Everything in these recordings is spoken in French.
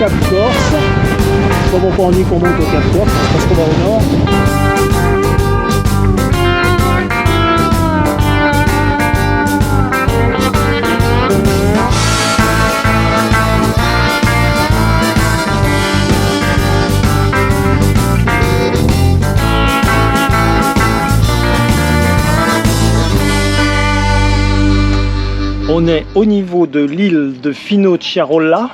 Cap Corse. Je sais pas pourquoi on dit qu'on monte au Cap Corse, parce qu'on va au nord. On est au niveau de l'île de Finocchiarola,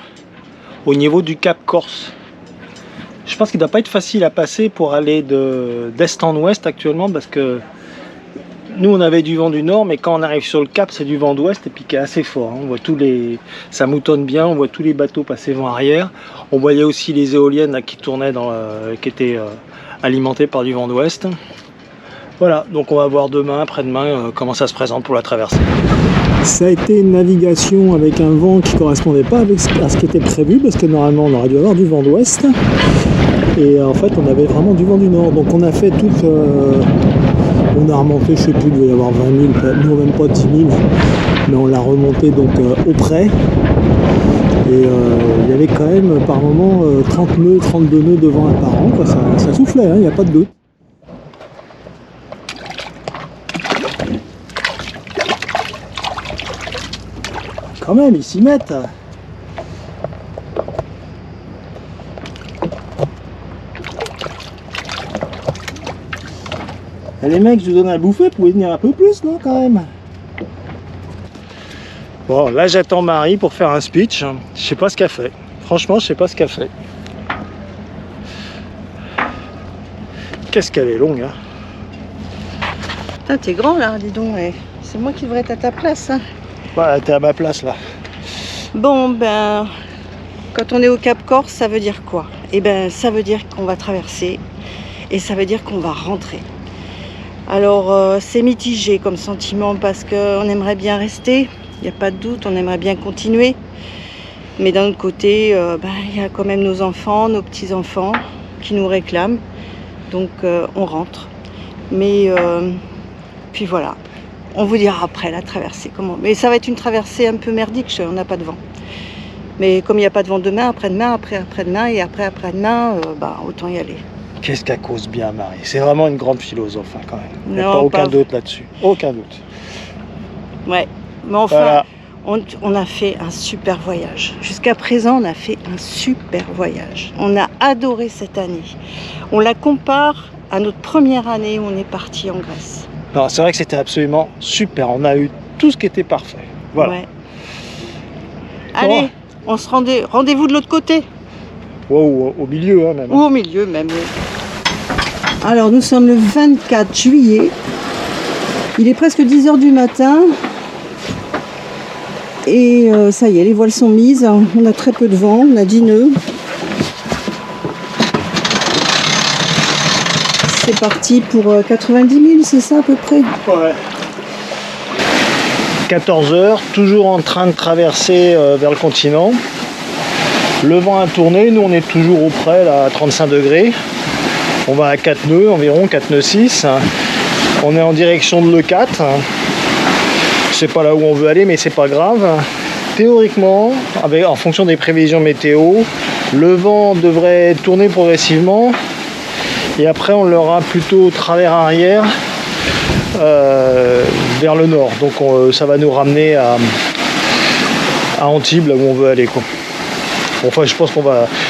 au niveau du Cap Corse. Je pense qu'il ne doit pas être facile à passer pour aller d'est en ouest actuellement, parce que nous on avait du vent du nord, mais quand on arrive sur le cap c'est du vent d'ouest et puis qui est assez fort. On voit ça moutonne bien, on voit tous les bateaux passer vent arrière. On voyait aussi les éoliennes là, qui tournaient, qui étaient alimentées par du vent d'ouest. Voilà, donc on va voir demain, après-demain, comment ça se présente pour la traversée. Ça a été une navigation avec un vent qui ne correspondait pas à ce qui était prévu, parce que normalement on aurait dû avoir du vent d'ouest. Et en fait on avait vraiment du vent du nord. Donc on a fait toute... on a remonté, je ne sais plus, il devait y avoir 20 000, nous même pas 10 000. Mais on l'a remonté donc au près. Et il y avait quand même par moment 30 nœuds, 32 nœuds de vent apparent, quoi. Ça soufflait, il n'y a pas de doute. Quand même, ils s'y mettent. Et les mecs, je vous donne à bouffer, vous pouvez venir un peu plus, non, quand même. Bon, là j'attends Marie pour faire un speech. Je sais pas ce qu'elle fait. Franchement, je sais pas ce qu'elle fait. Qu'est-ce qu'elle est longue, hein. Putain, t'es grand là, dis donc. C'est moi qui devrais être à ta place. Hein. Ouais, t'es à ma place là. Bon, ben, quand on est au Cap Corse, ça veut dire quoi? Eh ben, ça veut dire qu'on va traverser et ça veut dire qu'on va rentrer. Alors, c'est mitigé comme sentiment parce qu'on aimerait bien rester, il n'y a pas de doute, on aimerait bien continuer. Mais d'un autre côté, y a quand même nos enfants, nos petits-enfants qui nous réclament. Donc, on rentre. Mais, puis voilà. On vous dira après la traversée comment. Mais ça va être une traversée un peu merdique, on n'a pas de vent. Mais comme il n'y a pas de vent demain, après-demain, après-après-demain et après-après-demain, autant y aller. Qu'est-ce qu'elle cause bien, Marie? C'est vraiment une grande philosophe, hein, quand même. Il n'y a pas aucun doute là-dessus. Aucun doute. Ouais, mais enfin, voilà. On a fait un super voyage. Jusqu'à présent, on a fait un super voyage. On a adoré cette année. On la compare à notre première année où on est parti en Grèce. Non, c'est vrai que c'était absolument super. On a eu tout ce qui était parfait. Voilà. Ouais. Allez, on se rendez-vous de l'autre côté. Wow, au milieu, hein, même. Ou au milieu, même. Oui. Alors, nous sommes le 24 juillet. Il est presque 10 h du matin. Et ça y est, les voiles sont mises. On a très peu de vent. On a 10 nœuds. C'est parti pour 90 000, c'est ça à peu près? Ouais. 14 h, toujours en train de traverser vers le continent. Le vent a tourné, nous on est toujours au près, là, à 35 degrés. On va à 4 nœuds environ, 4 nœuds 6. On est en direction de l'E4. C'est pas là où on veut aller, mais c'est pas grave. Théoriquement, en fonction des prévisions météo, le vent devrait tourner progressivement. Et après on l'aura plutôt travers arrière vers le nord. Donc ça va nous ramener à Antibes, là où on veut aller, quoi. Bon, enfin je pense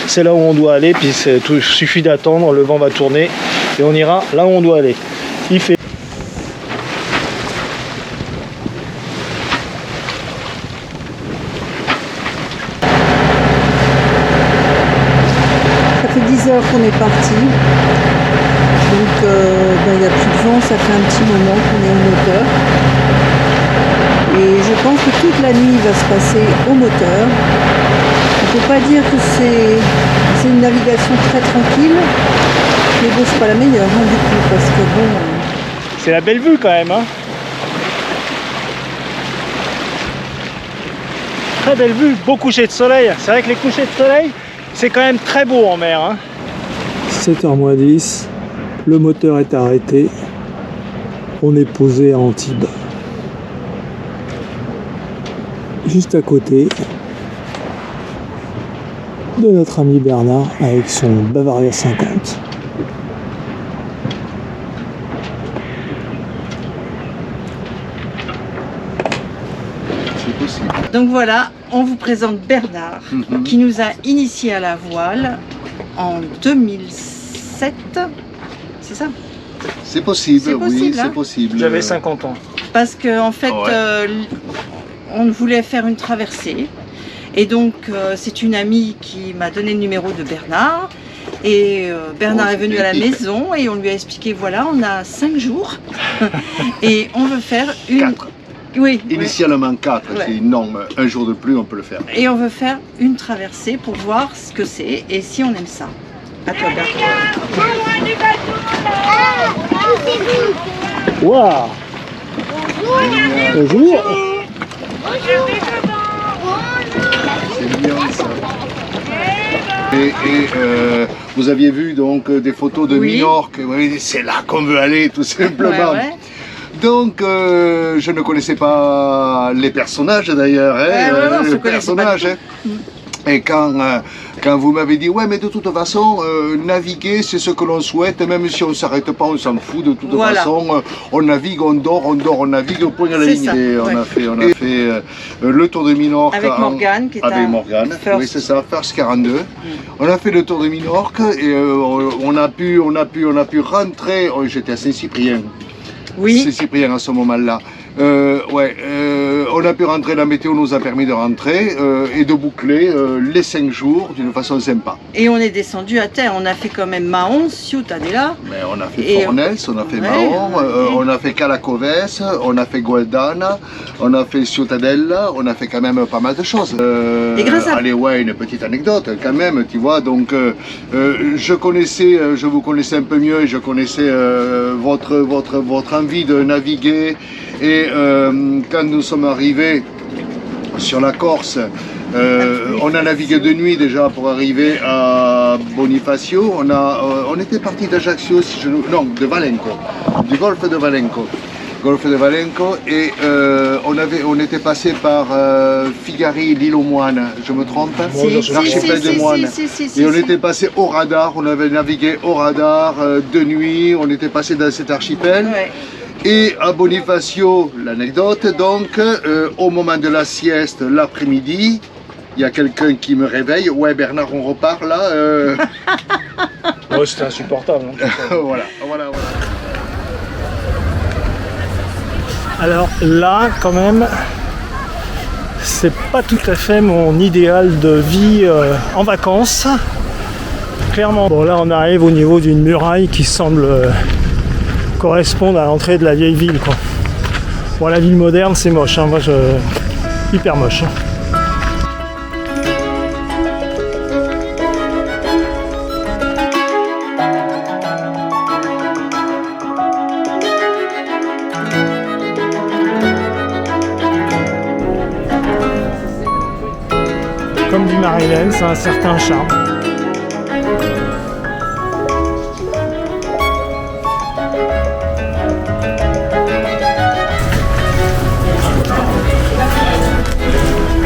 c'est là où on doit aller, puis il suffit d'attendre, le vent va tourner et on ira là où on doit aller. Il fait... Ça fait 10 h qu'on est parti. Donc il n'y a plus de vent, ça fait un petit moment qu'on est au moteur. Et je pense que toute la nuit va se passer au moteur. On ne peut pas dire que c'est une navigation très tranquille, mais bon, c'est pas la meilleure, hein, du coup, parce que bon... C'est la belle vue quand même, hein. Très belle vue, beau coucher de soleil. C'est vrai que les couchers de soleil, c'est quand même très beau en mer, hein. 7h moins 10, le moteur est arrêté, on est posé à Antibes. Juste à côté. de notre ami Bernard avec son Bavaria 50. C'est possible. Donc voilà, on vous présente Bernard, qui nous a initiés à la voile en 2007. C'est ça? C'est possible, C'est possible, oui, hein. c'est possible. J'avais 50 ans. Parce qu'en fait, on voulait faire une traversée. Et donc, c'est une amie qui m'a donné le numéro de Bernard. Et Bernard est venu à la maison et on lui a expliqué, voilà, on a 5 jours. Et on veut faire une... 4. Oui. Initialement 4, Ouais. sinon un jour de plus on peut le faire. Et on veut faire une traversée pour voir ce que c'est et si on aime ça. À toi, Bernard. Waouh! Bonjour! C'est mignon ça. Et vous aviez vu donc des photos de Oui. Minorque, oui, c'est là qu'on veut aller tout simplement. Ouais, ouais. Donc je ne connaissais pas les personnages d'ailleurs, hein, Ouais, on se les connaissait pas personnages. du Hein. Et quand vous m'avez dit, ouais, mais de toute façon, naviguer, c'est ce que l'on souhaite, même si on ne s'arrête pas, on s'en fout, de toute Voilà. façon, on navigue, on dort, on navigue au point de la C'est ligne. ça, Et ouais. on a fait le tour de Minorque. Avec Morgane, qui est Avec un Morgane, first. oui, c'est ça, First 42. On a fait le tour de Minorque et on a pu rentrer, j'étais à Saint-Cyprien. Oui. Saint-Cyprien à ce moment-là. On a pu rentrer, la météo nous a permis de rentrer et de boucler les 5 jours d'une façon sympa. Et on est descendu à terre. On a fait quand même Mahon, Ciutadella. Mais on a fait Et Fornels, on a fait ouais, Mahon, ouais. on a fait Calacoves, on a fait Gualdana, on a fait Ciutadella, on a fait quand même pas mal de choses. Et grâce à... Allez, ouais, une petite anecdote quand même, tu vois. Donc, je vous connaissais un peu mieux, je connaissais votre envie de naviguer. Et quand nous sommes arrivés sur la Corse, on a navigué de nuit déjà pour arriver à Bonifacio. On était parti d'Ajaccio, non, de Valenco, du golfe de Valenco. Et on était passé par Figari, l'île aux moines, je me trompe, l'archipel de moines. Et on était passé au radar, on avait navigué au radar de nuit, on était passé dans cet archipel. Ouais. Et à Bonifacio, l'anecdote, donc, au moment de la sieste, l'après-midi, il y a quelqu'un qui me réveille. Ouais, Bernard, on repart là. Ouais, c'était insupportable. Hein. Voilà. Alors là, quand même, c'est pas tout à fait mon idéal de vie en vacances. Clairement. Bon, là, on arrive au niveau d'une muraille qui semble correspondre à l'entrée de la vieille ville, quoi. Bon, la ville moderne, c'est moche, hein. Moi, hyper moche. Hein. Comme dit Marilène, ça a un certain charme.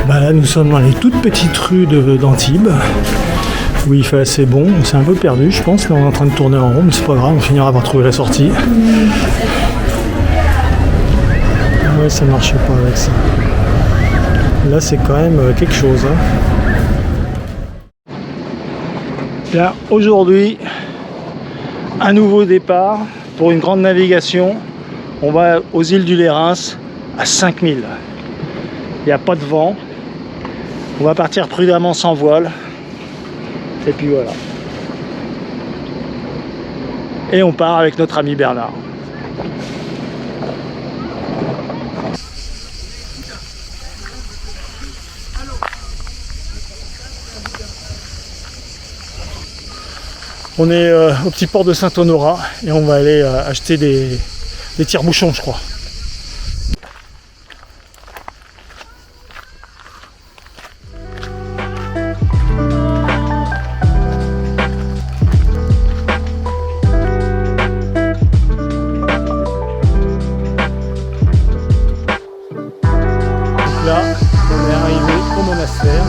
Bah là, nous sommes dans les toutes petites rues d'Antibes, où il fait assez bon. On s'est un peu perdu, je pense. Là, on est en train de tourner en rond, mais c'est pas grave, on finira par trouver la sortie. Ouais, ça marchait pas avec ça. Là, c'est quand même quelque chose. Hein. Là, aujourd'hui, un nouveau départ pour une grande navigation. On va aux îles du Lérins à 5000. Il n'y a pas de vent. On va partir prudemment sans voile. Et puis voilà. Et on part avec notre ami Bernard. On est au petit port de Saint-Honorat et on va aller acheter des tire-bouchons, je crois. Là, on est arrivé au monastère.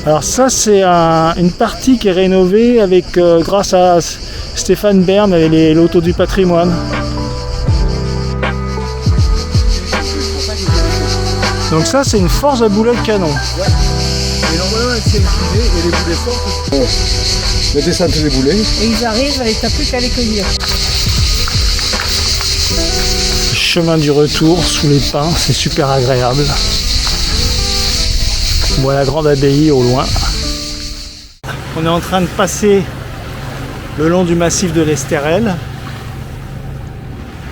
Alors ça c'est une partie qui est rénovée avec grâce à Stéphane Bern et les lotos du patrimoine. Donc ça c'est une forge à boulet de canon. Ouais. Et normalement elle s'est inclinée et les boulets sortent. Bon. La descente des boulets. Et ils arrivent et t'as plus qu'à les cueillir. Chemin du retour sous les pins, c'est super agréable. On voit la grande abbaye au loin. On est en train de passer le long du massif de l'Estérel,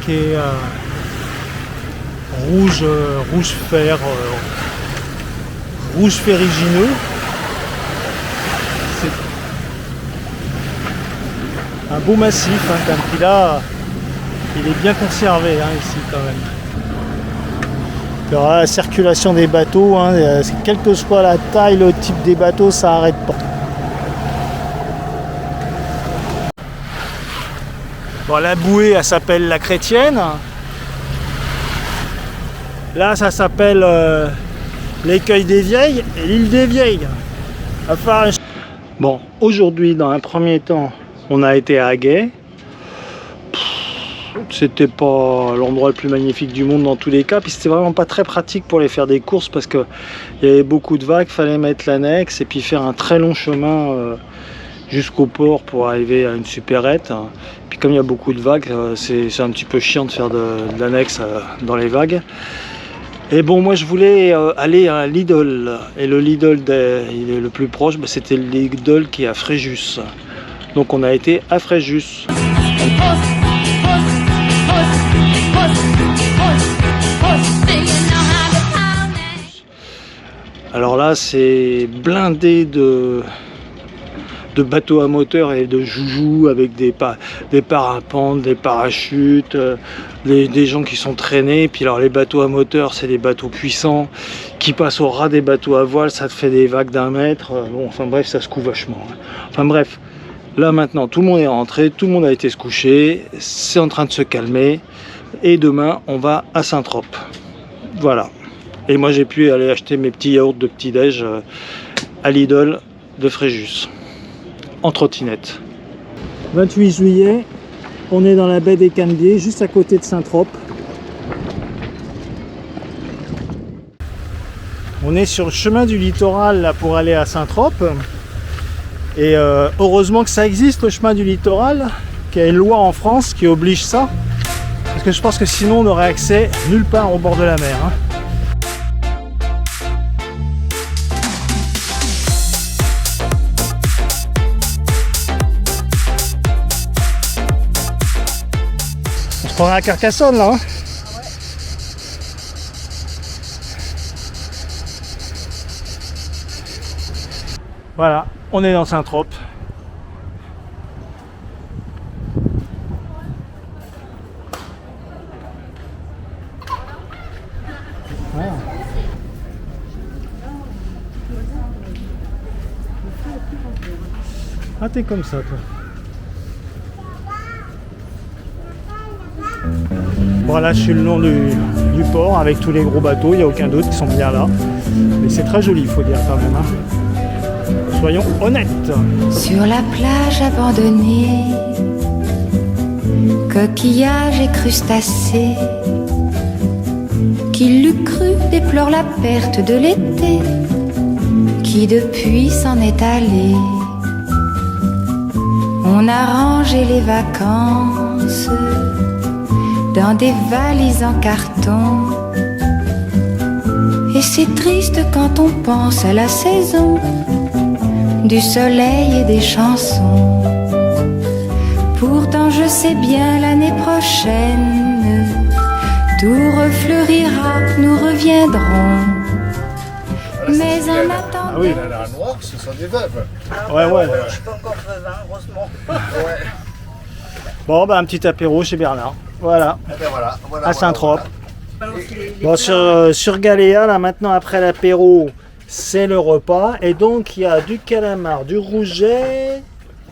qui est rouge ferrugineux. C'est un beau massif, hein, quand même. Puis là, il est bien conservé hein, ici quand même. Alors, la circulation des bateaux, hein, quelle que soit la taille, le type des bateaux, ça n'arrête pas. Bon, la bouée, elle s'appelle la Chrétienne. Là, ça s'appelle l'écueil des Vieilles et l'île des Vieilles. Bon, aujourd'hui, dans un premier temps, on a été à Aguet. C'était pas l'endroit le plus magnifique du monde dans tous les cas, puis c'était vraiment pas très pratique pour aller faire des courses parce que il y avait beaucoup de vagues, fallait mettre l'annexe et puis faire un très long chemin jusqu'au port pour arriver à une supérette. Puis comme il y a beaucoup de vagues, c'est un petit peu chiant de faire de l'annexe dans les vagues. Et bon, moi je voulais aller à Lidl, et le Lidl il est le plus proche, c'était le Lidl qui est à Fréjus. Donc on a été à Fréjus. Alors là c'est blindé de bateaux à moteur et de joujoux avec des parapentes, des parachutes, des gens qui sont traînés. Puis alors les bateaux à moteur c'est des bateaux puissants qui passent au ras des bateaux à voile, ça te fait des vagues d'1 mètre. Bon, enfin bref, ça secoue vachement. Enfin bref, là maintenant tout le monde est rentré, tout le monde a été se coucher, c'est en train de se calmer. Et demain on va à Saint-Trope. Voilà. Et moi j'ai pu aller acheter mes petits yaourts de petit-déj à Lidl de Fréjus. En trottinette. 28 juillet, on est dans la baie des Canebiers, juste à côté de Saint-Trope. On est sur le chemin du littoral là, pour aller à Saint-Trope. Et heureusement que ça existe, le chemin du littoral, qu'il y a une loi en France qui oblige ça. Parce que je pense que sinon on n'aurait accès nulle part au bord de la mer. Hein. On se prendra à Carcassonne là. Hein. Voilà, on est dans Saint-Trope. Ah, t'es comme ça, toi. Bon, là, je suis le long du port avec tous les gros bateaux. Il n'y a aucun doute qui sont bien là. Mais c'est très joli, il faut dire quand même. Hein. Soyons honnêtes. Sur la plage abandonnée, coquillages et crustacés, qui l'eût cru déplore la perte de l'été, qui depuis s'en est allé. On a rangé les vacances dans des valises en carton. Et c'est triste quand on pense à la saison du soleil et des chansons. Pourtant je sais bien l'année prochaine tout refleurira, nous reviendrons. Mais en attendant... Ah oui, la noire, ce sont des veuves. Ouais. Je suis pas encore veuve, hein, heureusement. Ouais. Bon, bah, un petit apéro chez Bernard. Voilà, Et bien voilà, à Saint-Trope. Voilà. Bon, sur Galéa, là, maintenant, après l'apéro, c'est le repas. Et donc, il y a du calamar, du rouget.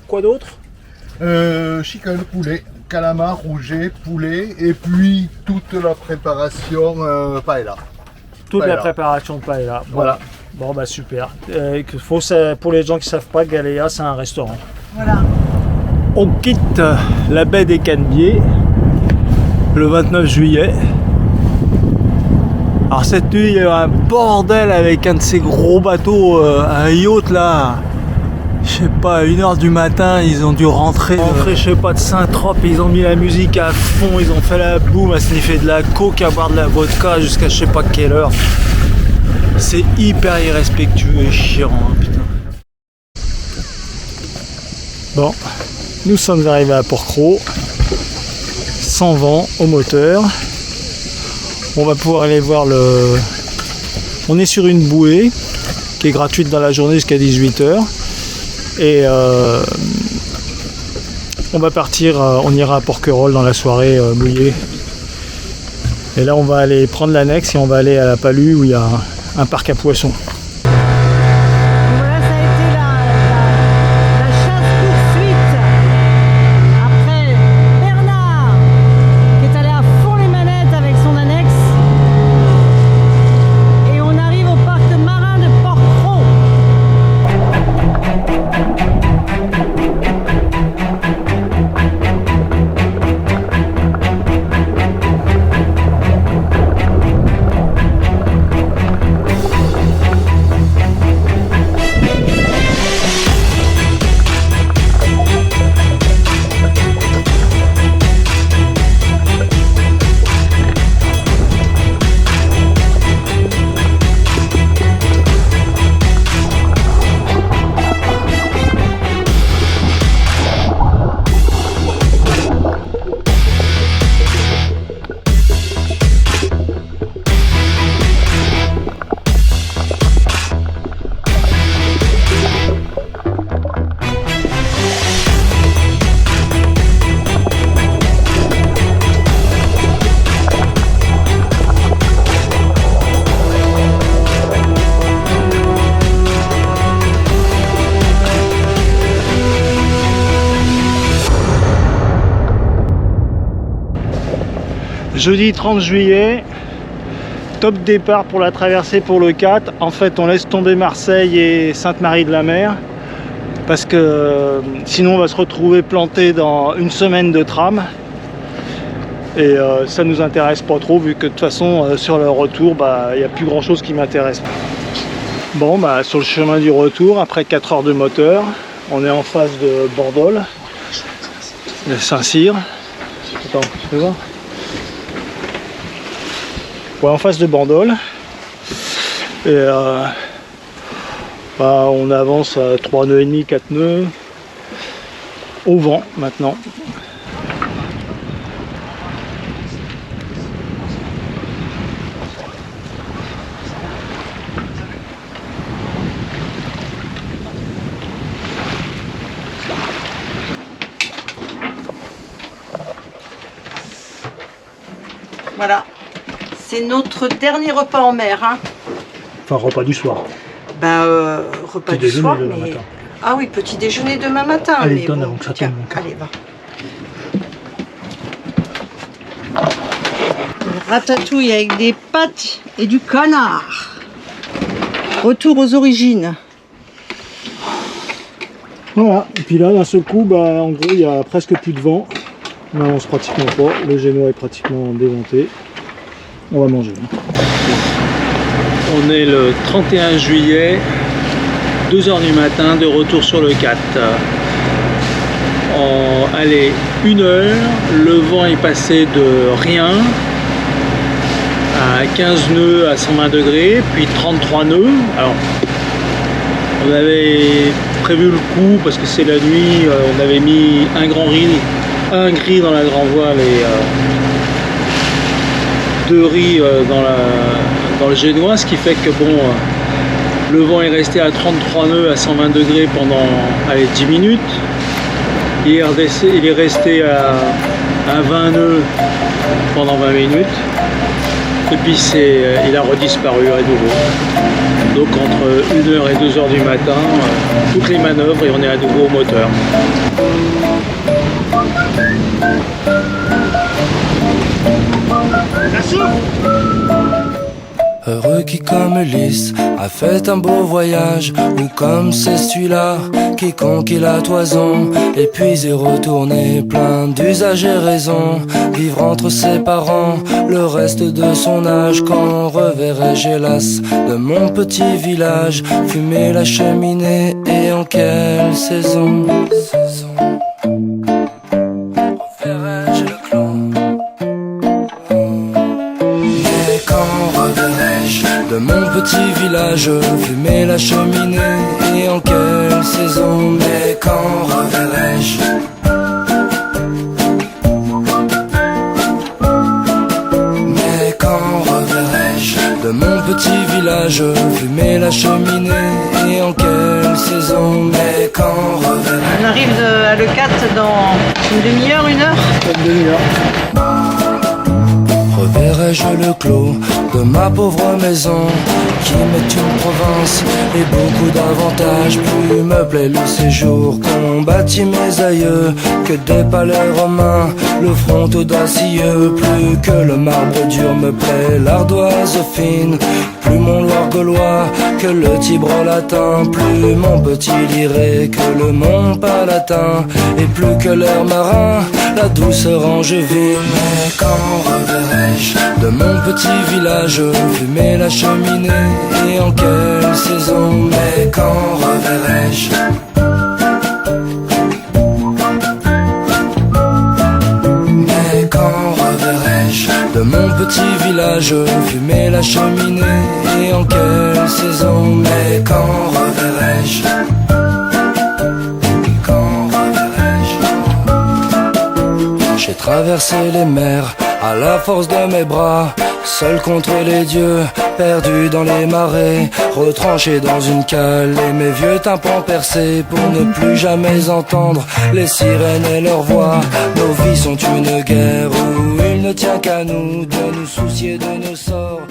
Quoi d'autre? Chicken, poulet, calamar, rouget, poulet, et puis toute la préparation paella. Toute la Paella. préparation de paella. Bon. Voilà. Bon bah super. Pour les gens qui savent pas, Galéa c'est un restaurant. Voilà. On quitte la baie des Canebiers le 29 juillet. Alors cette nuit il y a eu un bordel avec un de ces gros bateaux, un yacht là. Je sais pas, à 1h du matin, ils ont dû rentrer je sais pas, de Saint-Trope, ils ont mis la musique à fond, ils ont fait la boum à sniffer de la coke, à boire de la vodka jusqu'à je sais pas quelle heure. C'est hyper irrespectueux et chiant, hein, putain. Bon, nous sommes arrivés à Port-Cros, sans vent au moteur. On va pouvoir aller voir le... On est sur une bouée qui est gratuite dans la journée jusqu'à 18h. Et on va partir, on ira à Porquerolles dans la soirée mouillée. Et là on va aller prendre l'annexe et on va aller à la Palue où il y a un parc à poissons. Voilà, ça a été la chasse-poursuite. Après Bernard, qui est allé à fond les manettes avec son annexe. Et on arrive au parc marin de Port-Cros. Jeudi 30 juillet, top départ pour la traversée pour le 4. En fait, on laisse tomber Marseille et Sainte-Marie-de-la-Mer parce que sinon on va se retrouver planté dans une semaine de tram. Et ça nous intéresse pas trop vu que de toute façon sur le retour, il n'y a plus grand chose qui m'intéresse. Bon, sur le chemin du retour, après 4 heures de moteur, on est en face de Bandol, de Saint-Cyr. Attends, tu peux voir ? Ouais, en face de Bandol. Et on avance à 3 nœuds et demi, 4 nœuds. Au vent maintenant. Voilà. C'est notre dernier repas en mer. Hein. Enfin, repas du soir. Repas Petit du déjeuner soir, demain mais... matin. Ah oui, petit déjeuner demain matin. Allez, mais donne bon, avant que ça tiens, tombe, mon cœur. allez, va. Ratatouille avec des pâtes et du canard. Retour aux origines. Voilà, et puis là, d'un seul coup, en gros, il y a presque plus de vent. On n'avance pratiquement pas, le génois est pratiquement déventé. On va manger. On est le 31 juillet, 2h du matin, de retour sur le 4. Allez, 1 heure, le vent est passé de rien à 15 nœuds à 120 degrés, puis 33 nœuds. Alors, on avait prévu le coup parce que c'est la nuit, on avait mis un gris dans la grand voile et 2 riz dans le génois, ce qui fait que le vent est resté à 33 nœuds à 120 degrés pendant 10 minutes. Il est resté à 20 nœuds pendant 20 minutes. Et puis il a redisparu à nouveau. Donc entre 1h et 2h du matin, toutes les manœuvres et on est à nouveau au moteur. Heureux qui comme Ulysse a fait un beau voyage, ou comme c'est celui-là qui conquit la toison, et puis est retourné plein d'usages et raisons, vivre entre ses parents le reste de son âge. Quand reverrai-je hélas de mon petit village, fumer la cheminée, et en quelle saison? Reverrai-je le clos? Mais quand reverrai-je de mon petit village, fumer la cheminée, et en quelle saison? Mais quand reverrai-je? Mais quand reverrai-je de mon petit village, fumer la cheminée, et en quelle saison? Mais quand reverrai-je? On arrive à Le 4 dans une demi-heure, une heure. Une demi-heure. Reverrai-je le clos de ma pauvre maison, qui m'est une province et beaucoup d'avantages? Plus me plaît le séjour qu'ont bâti mes aïeux que des palais romains, le front audacieux. Plus que le marbre dur me plaît l'ardoise fine, plus mon Loir gaulois que le Tibre latin, plus mon petit Liré que le Mont Palatin, et plus que l'air marin, la douceur angevine. Mais quand reverrai-je de mon petit village, fumer la cheminée, et en quelle saison? Mais quand reverrai-je? Mais quand reverrai-je de mon petit village, fumer la cheminée, et en quelle saison? Mais quand reverrai-je? Quand reverrai-je? J'ai traversé les mers à la force de mes bras, seul contre les dieux, perdu dans les marais, retranché dans une cale, et mes vieux tympans percés pour ne plus jamais entendre les sirènes et leurs voix. Nos vies sont une guerre où il ne tient qu'à nous de nous soucier de nos sorts.